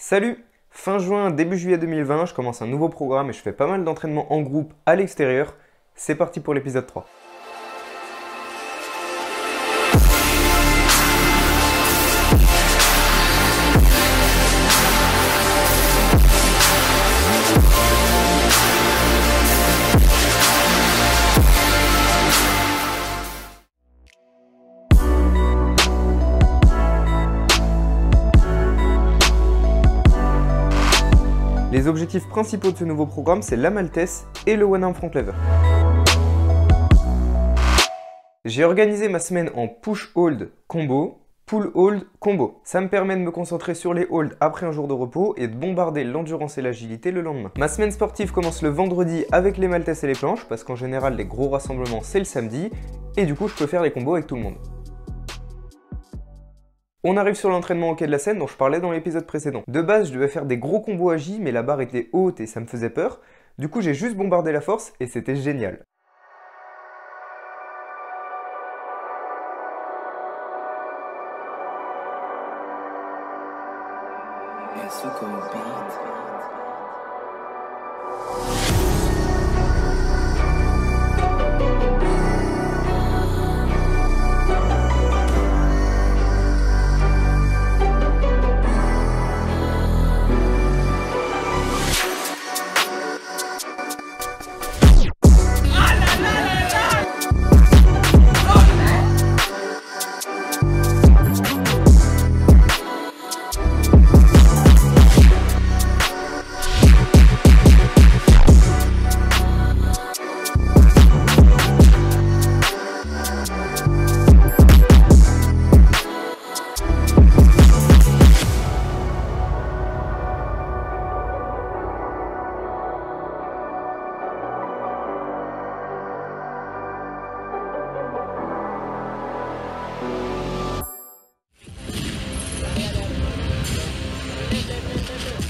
Salut! Fin juin, début juillet 2020, je commence un nouveau programme et je fais pas mal d'entraînements en groupe à l'extérieur. C'est parti pour l'épisode 3. Les objectifs principaux de ce nouveau programme, c'est la Maltese et le One Arm Front Lever. J'ai organisé ma semaine en push-hold combo, pull-hold combo. Ça me permet de me concentrer sur les holds après un jour de repos et de bombarder l'endurance et l'agilité le lendemain. Ma semaine sportive commence le vendredi avec les Maltese et les planches, parce qu'en général les gros rassemblements c'est le samedi, et du coup je peux faire les combos avec tout le monde. On arrive sur l'entraînement au quai de la Seine dont je parlais dans l'épisode précédent. De base, je devais faire des gros combos à J, mais la barre était haute et ça me faisait peur. Du coup, j'ai juste bombardé la force et c'était génial.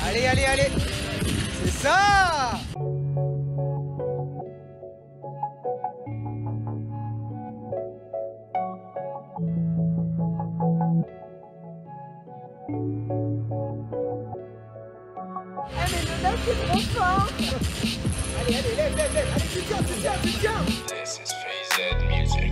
Allez, allez, allez! C'est ça! Eh mais le mec est trop fort! Allez, allez, lève, lève, lève! Allez, tu tiens, tu tiens, tu tiens! This is FaZe Music.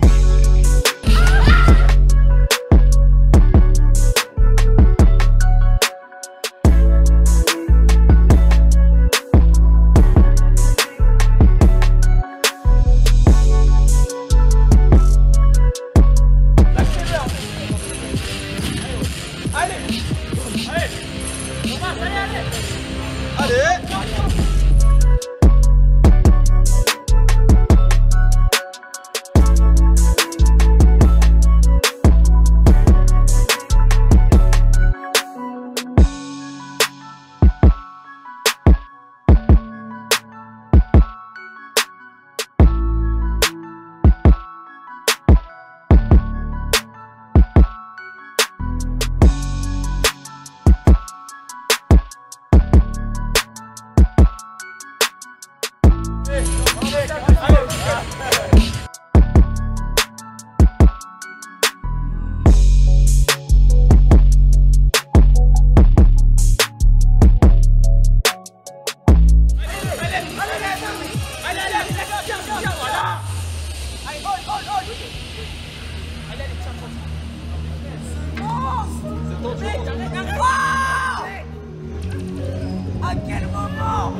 À quel moment?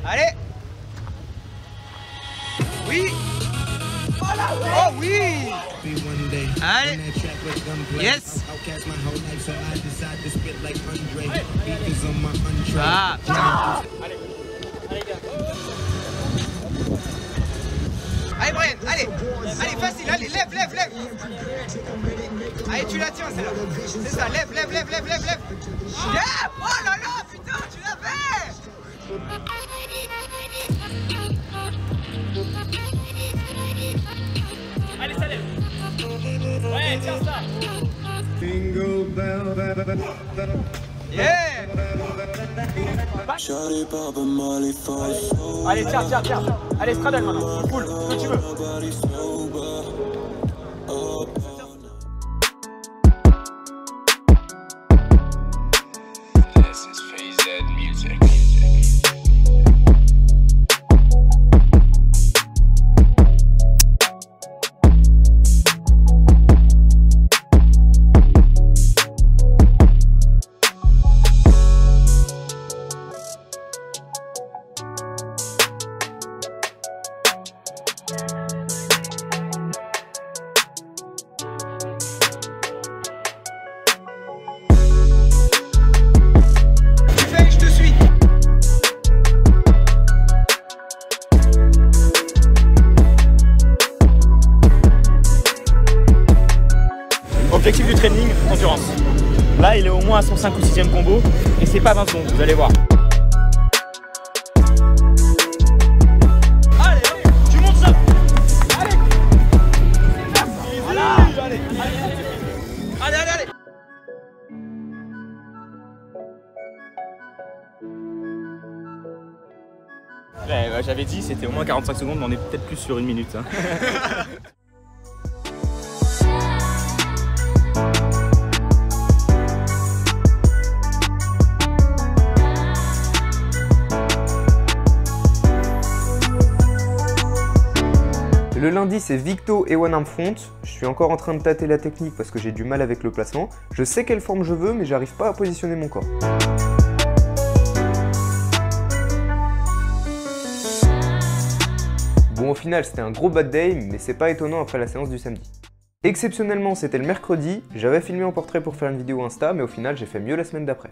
Allez! Oui! Oh là ouais! Oh oui! Allez! Yes! Ah, putain! Allez Brian, allez! Allez, facile, allez, lève, lève, lève! Allez, tu la tiens, celle-là! C'est ça, lève, lève, lève, lève, lève, lève! Lève! Oh là là, putain, tu l'as fait! Allez, ça lève. Ouais, tiens ça. Yeah! Allez, tiens. Allez, straddle maintenant. Cool, ce que tu veux. This is Phase Z Music. Objectif du training, endurance. Là, il est au moins à son 5 ou 6e combo et c'est pas 20 secondes, vous allez voir. Allez, allez, tu montes ça. Allez. Voilà. Allez, allez, allez, allez. Ouais, j'avais dit c'était au moins 45 secondes, mais on est peut-être plus sur 1 minute. Hein. Le lundi, c'est Victo et One Arm Front. Je suis encore en train de tâter la technique parce que j'ai du mal avec le placement. Je sais quelle forme je veux, mais j'arrive pas à positionner mon corps. Bon, au final, c'était un gros bad day, mais c'est pas étonnant après la séance du samedi. Exceptionnellement, c'était le mercredi. J'avais filmé en portrait pour faire une vidéo Insta, mais au final, j'ai fait mieux la semaine d'après.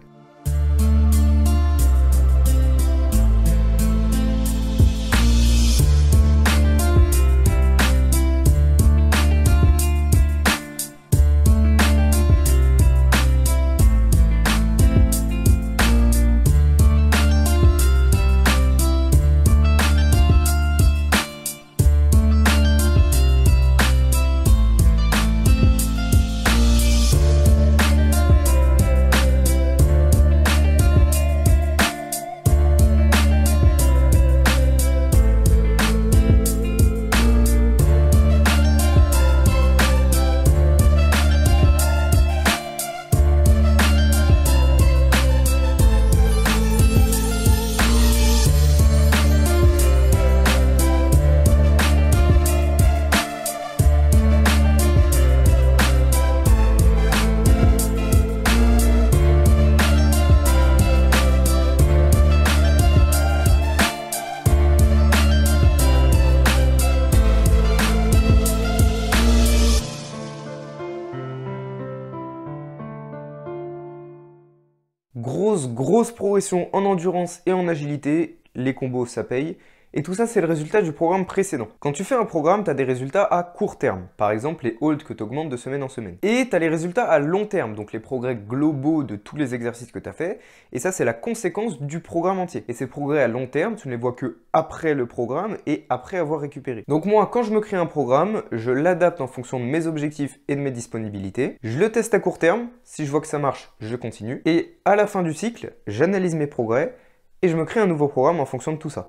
Grosse progression en endurance et en agilité, les combos ça paye, et tout ça c'est le résultat du programme précédent. Quand tu fais un programme, tu as des résultats à court terme, par exemple les holds que tu augmentes de semaine en semaine. Et tu as les résultats à long terme, donc les progrès globaux de tous les exercices que tu as fait, et ça c'est la conséquence du programme entier. Et ces progrès à long terme, tu ne les vois que après le programme et après avoir récupéré. Donc moi, quand je me crée un programme, je l'adapte en fonction de mes objectifs et de mes disponibilités. Je le teste à court terme, si je vois que ça marche, je continue. Et à la fin du cycle, j'analyse mes progrès et je me crée un nouveau programme en fonction de tout ça.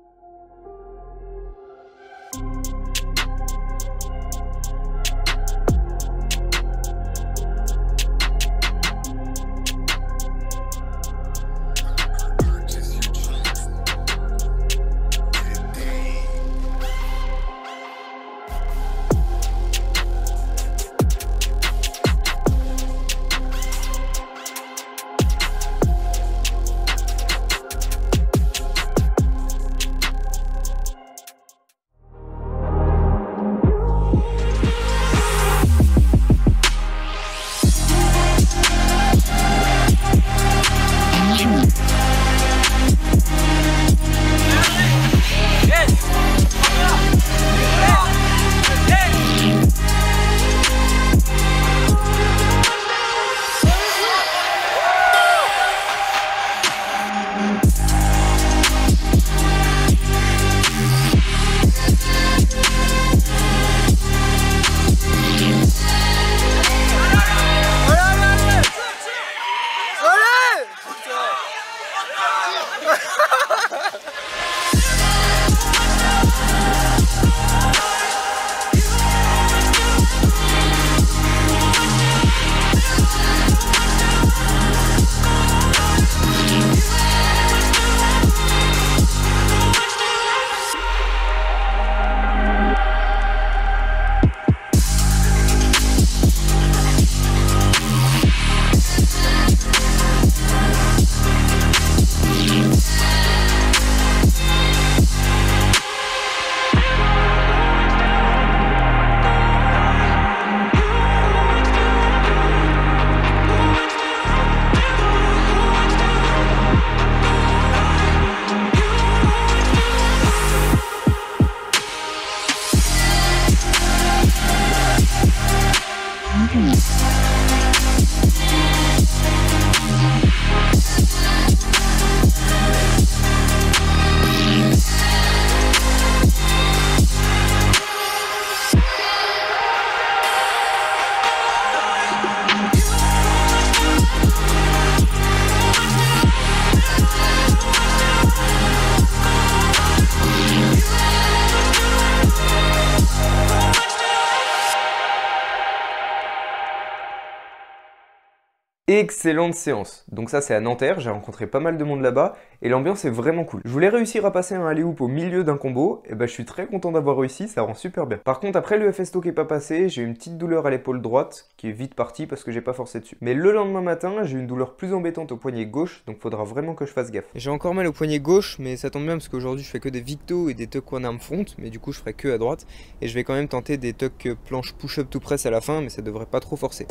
excellente séance. Donc ça c'est à Nanterre, j'ai rencontré pas mal de monde là-bas et l'ambiance est vraiment cool. Je voulais réussir à passer un alley-oop au milieu d'un combo, et bah je suis très content d'avoir réussi, ça rend super bien. Par contre après le FS Talk est pas passé, j'ai eu une petite douleur à l'épaule droite qui est vite partie parce que j'ai pas forcé dessus. Mais le lendemain matin, j'ai eu une douleur plus embêtante au poignet gauche, donc faudra vraiment que je fasse gaffe. J'ai encore mal au poignet gauche, mais ça tombe bien parce qu'aujourd'hui je fais que des victos et des tuck one arm front, mais du coup je ferai que à droite. Et je vais quand même tenter des tuck planche push-up to press à la fin, mais ça devrait pas trop forcer.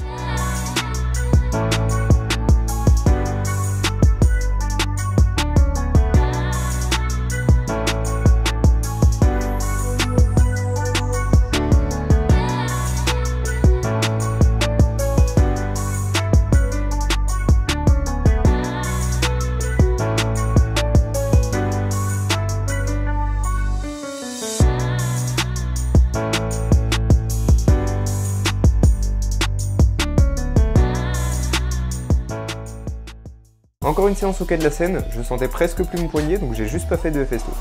Encore une séance au quai de la Seine, je sentais presque plus mon poignet donc j'ai juste pas fait de FS Talk.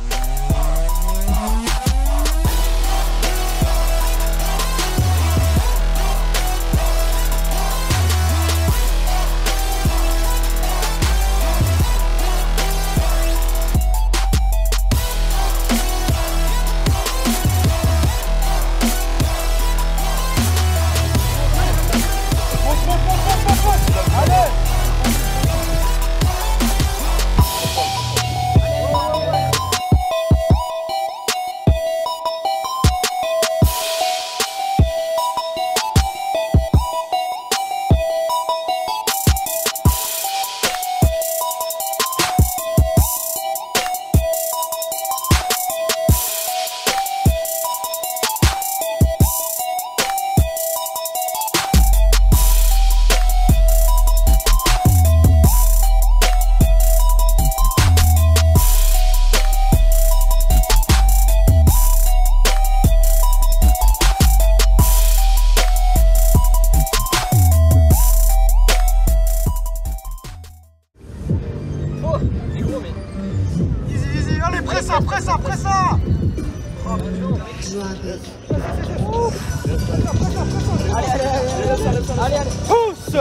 Presse ça. Allez, Pousse.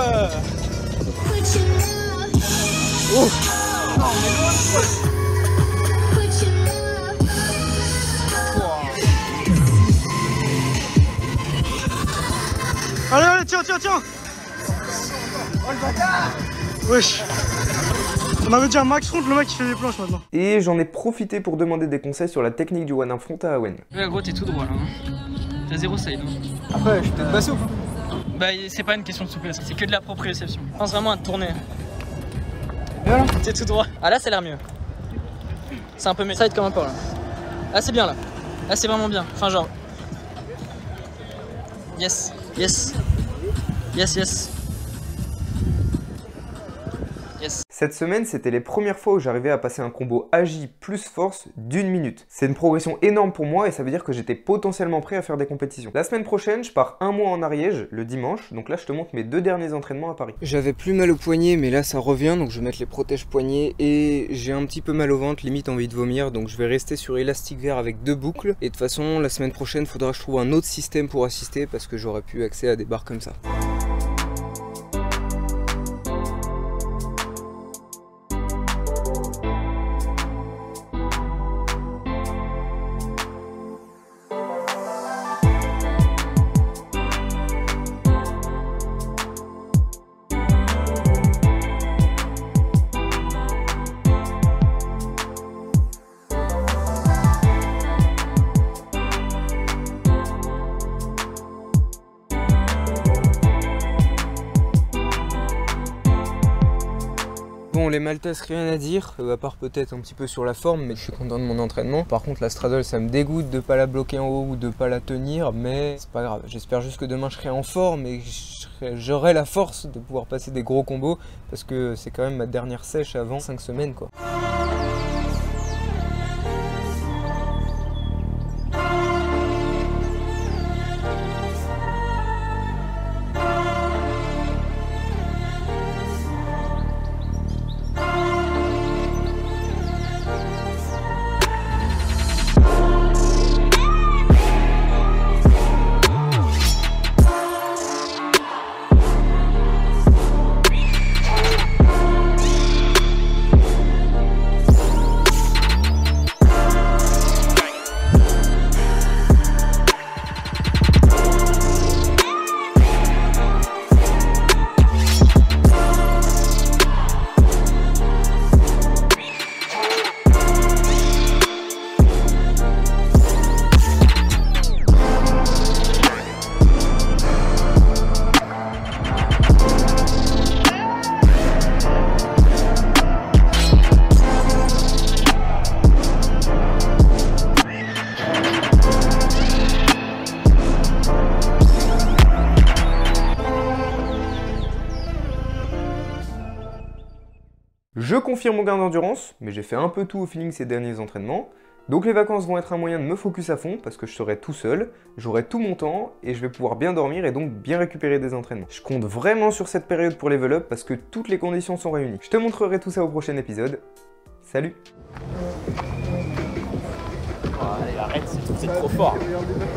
Allez, tiens. Oh le bâtard. Wesh. On avait dit un max front, le mec qui fait des planches maintenant. Et j'en ai profité pour demander des conseils sur la technique du one arm front à Awen. Ouais gros t'es tout droit là, hein. T'as zéro side. Hein. Après je suis peut-être pas souple. Bah c'est pas une question de souplesse, c'est que de la proprioception. Je pense vraiment à te tourner. Et voilà, t'es tout droit. Ah là ça a l'air mieux. C'est un peu mieux. Side comme un porc là. Ah c'est bien là. Là c'est vraiment bien. Enfin genre. Yes. Cette semaine, c'était les premières fois où j'arrivais à passer un combo agi plus force d'1 minute. C'est une progression énorme pour moi et ça veut dire que j'étais potentiellement prêt à faire des compétitions. La semaine prochaine, je pars un mois en Ariège, le dimanche, donc là je te montre mes 2 derniers entraînements à Paris. J'avais plus mal au poignet mais là ça revient, donc je vais mettre les protèges poignets et j'ai un petit peu mal au ventre, limite envie de vomir, donc je vais rester sur élastique vert avec 2 boucles. Et de toute façon, la semaine prochaine, faudra que je trouve un autre système pour assister parce que j'aurais plus accès à des barres comme ça. Bon, les maltas, rien à dire, à part peut-être un petit peu sur la forme, mais je suis content de mon entraînement. Par contre, la straddle, ça me dégoûte de pas la bloquer en haut ou de pas la tenir, mais c'est pas grave. J'espère juste que demain, je serai en forme et j'aurai la force de pouvoir passer des gros combos, parce que c'est quand même ma dernière sèche avant 5 semaines, quoi. confirme mon gain d'endurance, mais j'ai fait un peu tout au feeling ces derniers entraînements. Donc les vacances vont être un moyen de me focus à fond parce que je serai tout seul, j'aurai tout mon temps et je vais pouvoir bien dormir et donc bien récupérer des entraînements. Je compte vraiment sur cette période pour level up parce que toutes les conditions sont réunies. Je te montrerai tout ça au prochain épisode. Salut! Oh, allez, arrête, c'est trop fort.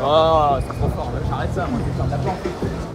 Oh, c'est trop fort. J'arrête ça, moi, je vais faire de la planche.